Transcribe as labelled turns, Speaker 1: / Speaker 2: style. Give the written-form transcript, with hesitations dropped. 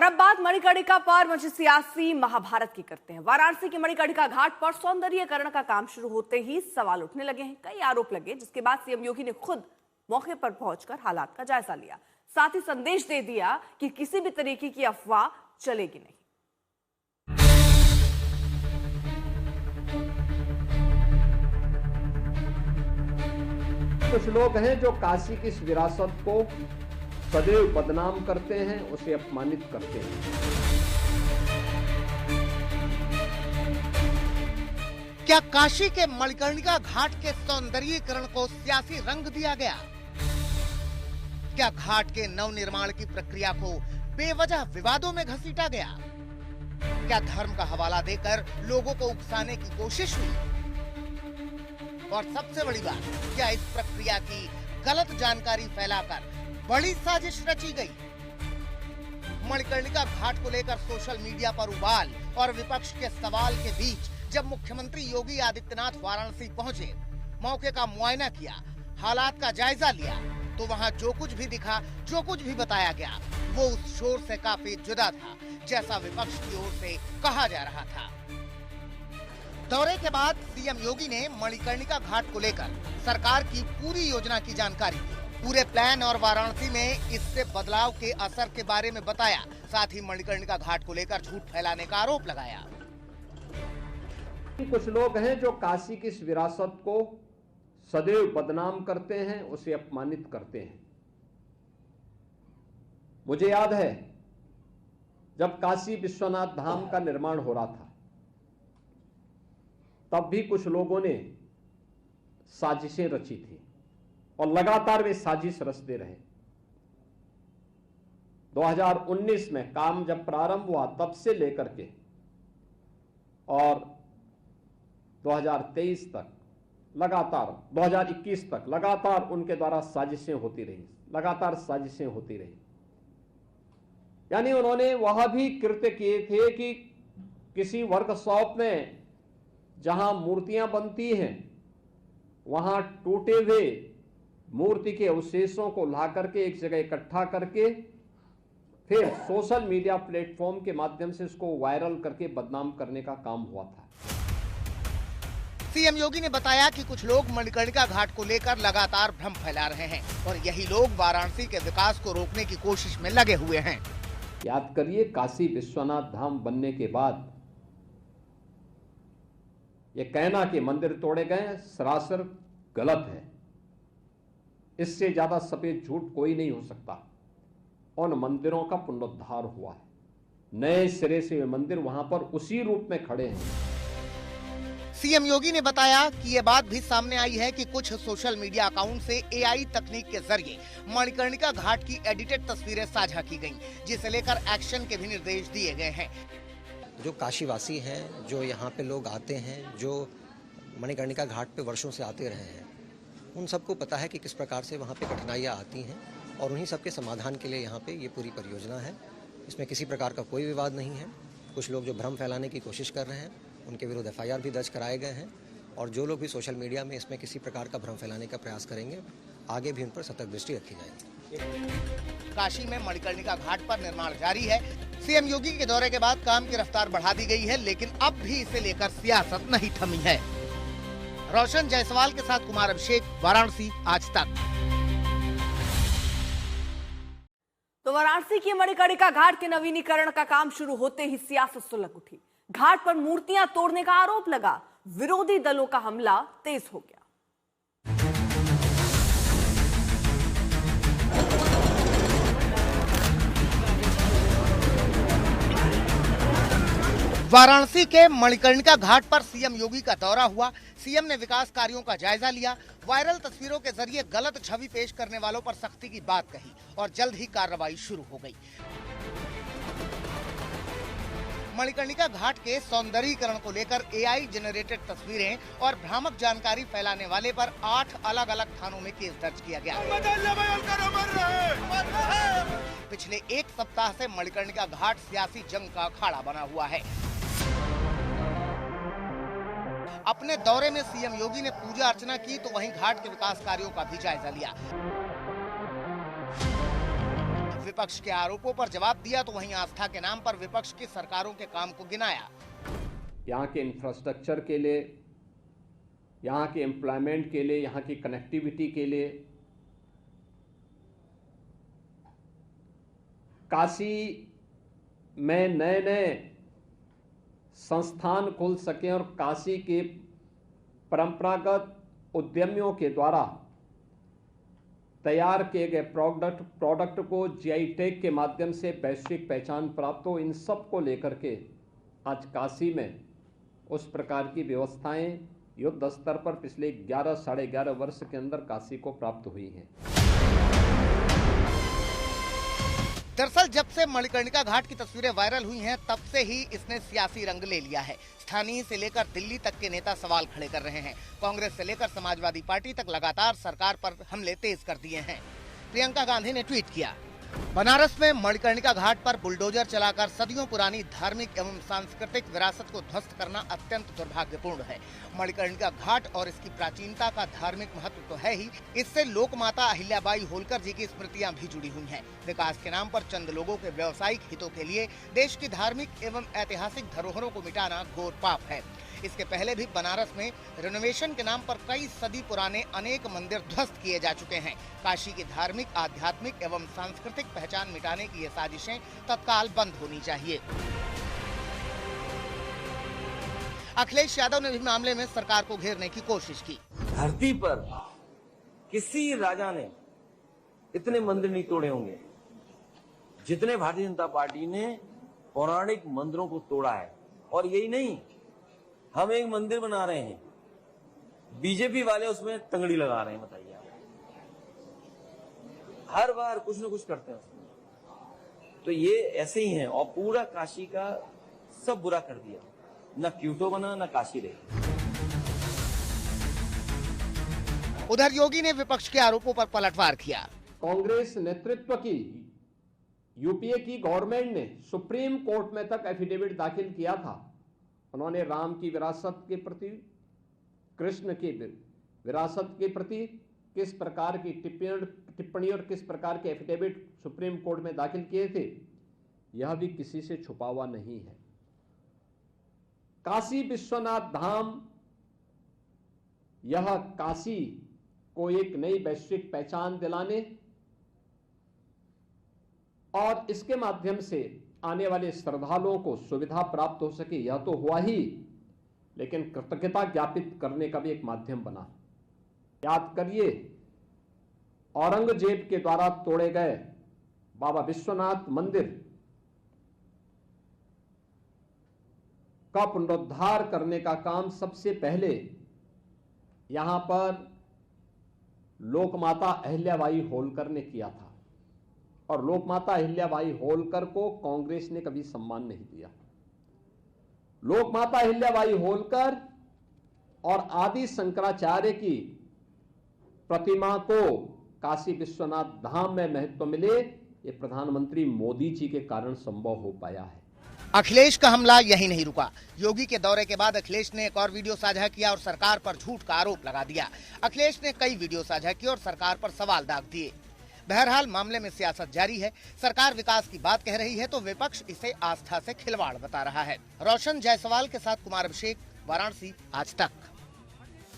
Speaker 1: और अब बात मणिकर्णिका पर मुझे सियासी महाभारत की करते हैं। वाराणसी के मणिकर्णिका घाट पर सौंदर्यीकरण का काम शुरू होते ही सवाल उठने लगे हैं। कई आरोप लगे, जिसके बाद सीएम योगी ने खुद मौके पर पहुंचकर हालात का जायजा लिया। साथ ही संदेश दे दिया कि किसी भी तरीके की अफवाह चलेगी नहीं।
Speaker 2: कुछ लोग हैं जो काशी की इस विरासत को सदैव बदनाम करते हैं, उसे अपमानित करते हैं।
Speaker 3: क्या काशी के मणिकर्णिका घाट के सौंदर्यीकरण को सियासी रंग दिया गया? क्या घाट के नवनिर्माण की प्रक्रिया को बेवजह विवादों में घसीटा गया? क्या धर्म का हवाला देकर लोगों को उकसाने की कोशिश हुई? और सबसे बड़ी बात, क्या इस प्रक्रिया की गलत जानकारी फैलाकर बड़ी साजिश रची गई? मणिकर्णिका घाट को लेकर सोशल मीडिया पर उबाल और विपक्ष के सवाल के बीच जब मुख्यमंत्री योगी आदित्यनाथ वाराणसी पहुंचे, मौके का मुआयना किया, हालात का जायजा लिया, तो वहां जो कुछ भी दिखा, जो कुछ भी बताया गया, वो उस शोर से काफी जुदा था जैसा विपक्ष की ओर से कहा जा रहा था। दौरे के बाद सीएम योगी ने मणिकर्णिका घाट को लेकर सरकार की पूरी योजना की जानकारी दी, पूरे प्लान और वाराणसी में इससे बदलाव के असर के बारे में बताया। साथ ही मणिकर्णिका घाट को लेकर झूठ फैलाने का आरोप लगाया।
Speaker 2: कुछ लोग हैं जो काशी की इस विरासत को सदैव बदनाम करते हैं, उसे अपमानित करते हैं। मुझे याद है जब काशी विश्वनाथ धाम का निर्माण हो रहा था, तब भी कुछ लोगों ने साजिशें रची थी और लगातार वे साजिश रचते रहे। 2019 में काम जब प्रारंभ हुआ तब से लेकर के और 2023 तक लगातार, 2021 तक लगातार उनके द्वारा साजिशें होती रही, लगातार साजिशें होती रही। यानी उन्होंने वह भी कृत्य किए थे कि किसी वर्कशॉप में जहां मूर्तियां बनती हैं, वहां टूटे हुए मूर्ति के अवशेषों को ला करके एक जगह इकट्ठा करके फिर सोशल मीडिया प्लेटफॉर्म के माध्यम से इसको वायरल करके बदनाम करने का काम हुआ था।
Speaker 3: सीएम योगी ने बताया कि कुछ लोग मणिकर्णिका घाट को लेकर लगातार भ्रम फैला रहे हैं और यही लोग वाराणसी के विकास को रोकने की कोशिश में लगे हुए हैं।
Speaker 2: याद करिए, काशी विश्वनाथ धाम बनने के बाद ये कहना कि मंदिर तोड़े गए सरासर गलत है। इससे ज्यादा सफेद झूठ कोई नहीं हो सकता। उन मंदिरों का पुनरुद्धार हुआ है, नए सिरे से वे मंदिर वहां पर उसी रूप में खड़े हैं।
Speaker 3: सीएम योगी ने बताया कि ये बात भी सामने आई है कि कुछ सोशल मीडिया अकाउंट से एआई तकनीक के जरिए मणिकर्णिका घाट की एडिटेड तस्वीरें साझा की गईं, जिसे लेकर एक्शन के भी निर्देश दिए गए हैं।
Speaker 4: जो काशीवासी हैं, जो यहाँ पे लोग आते हैं, जो मणिकर्णिका घाट पे वर्षों से आते रहे हैं, उन सबको पता है कि किस प्रकार से वहाँ पे कठिनाइयाँ आती हैं और उन्हीं सबके समाधान के लिए यहाँ पे ये पूरी परियोजना है। इसमें किसी प्रकार का कोई विवाद नहीं है। कुछ लोग जो भ्रम फैलाने की कोशिश कर रहे हैं, उनके विरुद्ध एफआईआर भी दर्ज कराए गए हैं और जो लोग भी सोशल मीडिया में इसमें किसी प्रकार का भ्रम फैलाने का प्रयास करेंगे, आगे भी उन पर सतर्क दृष्टि रखी जाएगी।
Speaker 3: काशी में मणिकर्णिका घाट पर निर्माण जारी है। सीएम योगी के दौरे के बाद काम की रफ्तार बढ़ा दी गई है, लेकिन अब भी इसे लेकर सियासत नहीं थमी है। रोशन जायसवाल के साथ कुमार अभिषेक, वाराणसी, आज तक।
Speaker 1: तो वाराणसी की मणिकर्णिका घाट के नवीनीकरण का काम शुरू होते ही सियासत सुलग उठी। घाट पर मूर्तियां तोड़ने का आरोप लगा, विरोधी दलों का हमला तेज हो गया।
Speaker 3: वाराणसी के मणिकर्णिका घाट पर सीएम योगी का दौरा हुआ। सीएम ने विकास कार्यों का जायजा लिया, वायरल तस्वीरों के जरिए गलत छवि पेश करने वालों पर सख्ती की बात कही और जल्द ही कार्रवाई शुरू हो गई। मणिकर्णिका घाट के सौंदर्यीकरण को लेकर एआई जनरेटेड तस्वीरें और भ्रामक जानकारी फैलाने वाले पर 8 अलग अलग थानों में केस दर्ज किया गया। पिछले एक सप्ताह से मणिकर्णिका घाट सियासी जंग का अखाड़ा बना हुआ है। अपने दौरे में सीएम योगी ने पूजा अर्चना की तो वहीं घाट के विकास कार्यों का भी जायजा लिया। विपक्ष के आरोपों पर जवाब दिया तो वहीं आस्था के नाम पर विपक्ष की सरकारों के काम को गिनाया।
Speaker 2: यहाँ के इंफ्रास्ट्रक्चर के लिए, यहाँ के एम्प्लॉयमेंट के लिए, यहाँ की कनेक्टिविटी के लिए काशी में नए नए संस्थान खुल सके और काशी के परंपरागत उद्यमियों के द्वारा तैयार किए गए प्रोडक्ट को जीआई टैग के माध्यम से वैश्विक पहचान प्राप्त हो, इन सब को लेकर के आज काशी में उस प्रकार की व्यवस्थाएं युद्ध स्तर पर पिछले 11 साढ़े 11 वर्ष के अंदर काशी को प्राप्त हुई हैं।
Speaker 3: दरअसल जब से मणिकर्णिका घाट की तस्वीरें वायरल हुई हैं, तब से ही इसने सियासी रंग ले लिया है। स्थानीय से लेकर दिल्ली तक के नेता सवाल खड़े कर रहे हैं। कांग्रेस से लेकर समाजवादी पार्टी तक लगातार सरकार पर हमले तेज कर दिए हैं। प्रियंका गांधी ने ट्वीट किया, बनारस में मणिकर्णिका घाट पर बुलडोजर चलाकर सदियों पुरानी धार्मिक एवं सांस्कृतिक विरासत को ध्वस्त करना अत्यंत दुर्भाग्यपूर्ण है। मणिकर्णिका घाट और इसकी प्राचीनता का धार्मिक महत्व तो है ही, इससे लोकमाता अहिल्याबाई होलकर जी की स्मृतियां भी जुड़ी हुई हैं। विकास के नाम पर चंद लोगों के व्यवसायिक हितों के लिए देश की धार्मिक एवं ऐतिहासिक धरोहरों को मिटाना घोर पाप है। इसके पहले भी बनारस में रिनोवेशन के नाम पर कई सदी पुराने अनेक मंदिर ध्वस्त किए जा चुके हैं। काशी की धार्मिक, आध्यात्मिक एवं सांस्कृतिक पहचान मिटाने की ये साजिशें तत्काल बंद होनी चाहिए। अखिलेश यादव ने भी मामले में सरकार को घेरने की कोशिश की।
Speaker 5: धरती पर किसी राजा ने इतने मंदिर नहीं तोड़े होंगे जितने भारतीय जनता पार्टी ने पौराणिक मंदिरों को तोड़ा है। और यही नहीं, हम एक मंदिर बना रहे हैं, बीजेपी वाले उसमें तंगड़ी लगा रहे हैं। बताइए आप, हर बार कुछ न कुछ करते हैं उसमें। तो ये ऐसे ही हैं और पूरा काशी का सब बुरा कर दिया। न क्यूटो बना, न काशी रही।
Speaker 3: उधर योगी ने विपक्ष के आरोपों पर पलटवार किया।
Speaker 2: कांग्रेस नेतृत्व की यूपीए की गवर्नमेंट ने सुप्रीम कोर्ट में तक एफिडेविट दाखिल किया था। उन्होंने राम की विरासत के प्रति, कृष्ण की विरासत के प्रति किस प्रकार की टिप्पणी और किस प्रकार के एफिडेविट सुप्रीम कोर्ट में दाखिल किए थे, यह भी किसी से छुपा हुआ नहीं है। काशी विश्वनाथ धाम, यह काशी को एक नई वैश्विक पहचान दिलाने और इसके माध्यम से आने वाले श्रद्धालुओं को सुविधा प्राप्त हो सके, यह तो हुआ ही, लेकिन कृतज्ञता ज्ञापित करने का भी एक माध्यम बना। याद करिए, औरंगजेब के द्वारा तोड़े गए बाबा विश्वनाथ मंदिर का पुनरुद्धार करने का काम सबसे पहले यहां पर लोकमाता अहिल्याबाई होलकर ने किया था। और लोकमाता अहिल्याबाई होलकर को कांग्रेस ने कभी सम्मान नहीं दिया। लोकमाता अहिल्याबाई होलकर और आदि शंकराचार्य की प्रतिमा को काशी विश्वनाथ धाम में महत्व मिले, ये प्रधानमंत्री मोदी जी के कारण संभव हो पाया है।
Speaker 3: अखिलेश का हमला यही नहीं रुका। योगी के दौरे के बाद अखिलेश ने एक और वीडियो साझा किया और सरकार पर झूठ का आरोप लगा दिया। अखिलेश ने कई वीडियो साझा किए और सरकार पर सवाल दाग दिए। बहरहाल मामले में सियासत जारी है। सरकार विकास की बात कह रही है तो विपक्ष इसे आस्था से खिलवाड़ बता रहा है। रोशन जायसवाल के साथ कुमार अभिषेक, वाराणसी, आज तक।